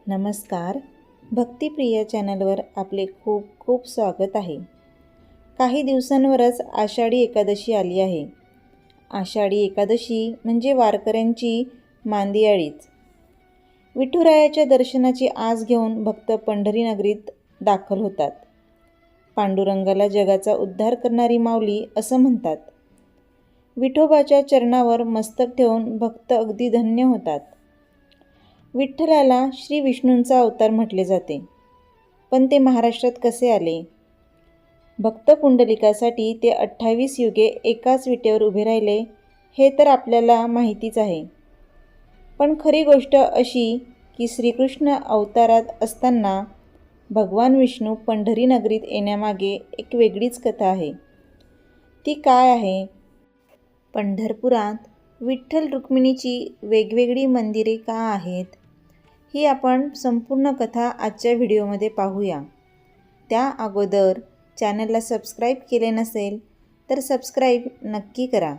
नमस्कार. भक्तिप्रिय चॅनलवर आपले खूप खूप स्वागत आहे. काही दिवसांवरच आषाढी एकादशी आली आहे. आषाढी एकादशी म्हणजे वारकऱ्यांची मांदियाळीच. विठुरायाच्या दर्शनाची आस घेऊन भक्त पंढरी नगरीत दाखल होतात. पांडुरंगाला जगाचा उद्धार करणारी माऊली असं म्हणतात. विठोबाच्या चरणावर मस्तक ठेवून भक्त अगदी धन्य होतात. विठ्ठलाला श्री विष्णूंचा अवतार म्हटले जाते. पण ते महाराष्ट्रात कसे आले? भक्त पुंडलिकासाठी ते 28 युगे एकाच विटेवर उभे राहिले हे तर आपल्याला माहितीच आहे. पण खरी गोष्ट अशी की श्रीकृष्ण अवतारात असताना भगवान विष्णू पंढरी नगरीत येण्यामागे एक वेगळीच कथा आहे. ती काय आहे? पंढरपुरात विठ्ठल रुक्मिणीची वेगवेगळी मंदिरे का आहेत? ही आपण संपूर्ण कथा आजच्या व्हिडिओमध्ये पाहूया. त्या अगोदर चॅनलला सबस्क्राईब केले नसेल तर सबस्क्राईब नक्की करा.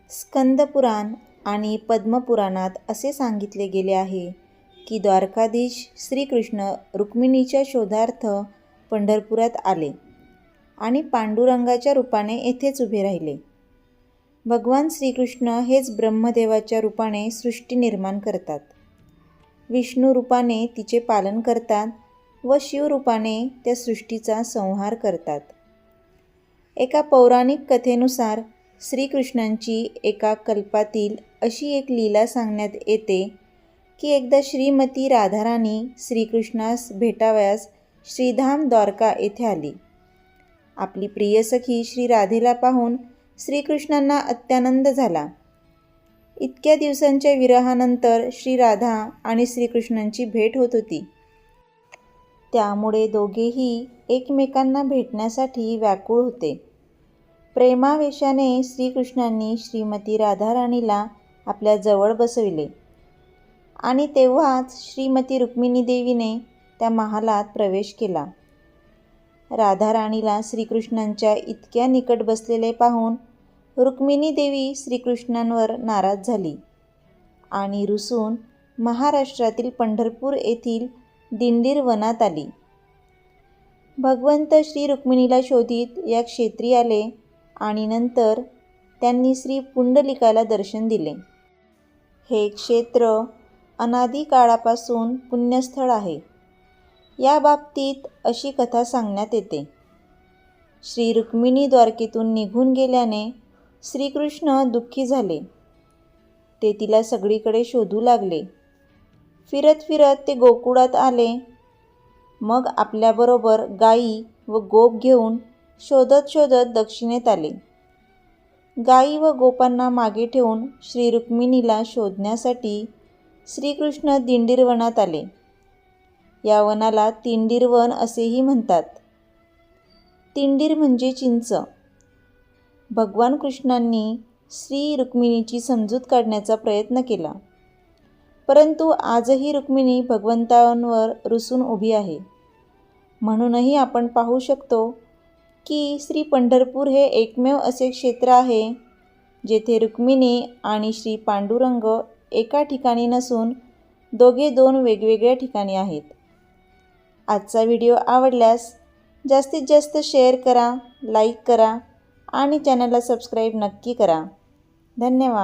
स्कंदपुराण आणि पद्मपुराणात असे सांगितले गेले आहे की द्वारकाधीश श्रीकृष्ण रुक्मिणीच्या शोधार्थ पंढरपुरात आले आणि पांडुरंगाच्या रूपाने येथेच उभे राहिले. भगवान श्रीकृष्ण हेच ब्रह्मदेवाच्या रूपाने सृष्टी निर्माण करतात. विष्णू रूपाने तिचे पालन करतात व शिवरूपाने त्या सृष्टीचा संहार करतात. एका पौराणिक कथेनुसार श्रीकृष्णांची एका कल्पातील अशी एक लीला सांगण्यात येते की एकदा श्रीमती राधाराणी श्रीकृष्णास भेटावयास श्रीधाम द्वारका येथे आली. आपली प्रिय सखी श्री राधेला पाहून श्रीकृष्णांना अत्यानंद झाला. इतक्या दिवसांच्या विरहानंतर श्री राधा आणि श्रीकृष्णांची भेट होत होती. त्यामुळे दोघेही एकमेकांना भेटण्यासाठी व्याकुळ होते. प्रेमावेशाने श्रीकृष्णांनी श्रीमती राधाराणीला आपल्या जवळ बसविले आणि तेव्हाच श्रीमती रुक्मिणी देवीने त्या महालात प्रवेश केला. राधाराणीला श्रीकृष्णांच्या इतक्या निकट बसलेले पाहून रुक्मिणी देवी श्रीकृष्णांवर नाराज झाली आणि रुसून महाराष्ट्रातील पंढरपूर येथील दिंडीर वनात आली. भगवंत श्री रुक्मिणीला शोधित या क्षेत्री आले आणि नंतर त्यांनी श्री पुंडलिकाला दर्शन दिले. हे क्षेत्र अनादी काळापासून पुण्यस्थळ आहे. या बाबतीत अशी कथा सांगण्यात येते. श्री रुक्मिणी द्वारकेतून निघून गेल्याने श्रीकृष्ण दुःखी झाले. ते तिला सगळीकडे शोधू लागले. फिरत फिरत ते गोकुळात आले. मग आपल्याबरोबर गायी व गोप घेऊन शोधत शोधत दक्षिणेत आले. गायी व गोपांना मागे ठेवून श्री रुक्मिणीला शोधण्यासाठी श्रीकृष्ण दिंडीर वनात आले. या वनाला तिंडीर वन असेही म्हणतात. तिंडीर म्हणजे चिंच. भगवान कृष्णांनी श्री रुक्मिणीची समजूत काढण्याचा प्रयत्न केला, परंतु आजही रुक्मिणी भगवंतांवर रुसून उभी आहे. म्हणूनही आपण पाहू शकतो की श्री पंढरपूर हे एकमेव असे क्षेत्र आहे जेथे रुक्मिणी आणि श्री पांडुरंग एका ठिकाणी नसून दोघे दोन वेगवेगळ्या ठिकाणी आहेत. आजचा व्हिडिओ आवडल्यास जास्तीत जास्त शेअर करा, लाईक करा आणि चॅनलला सबस्क्राईब नक्की करा. धन्यवाद.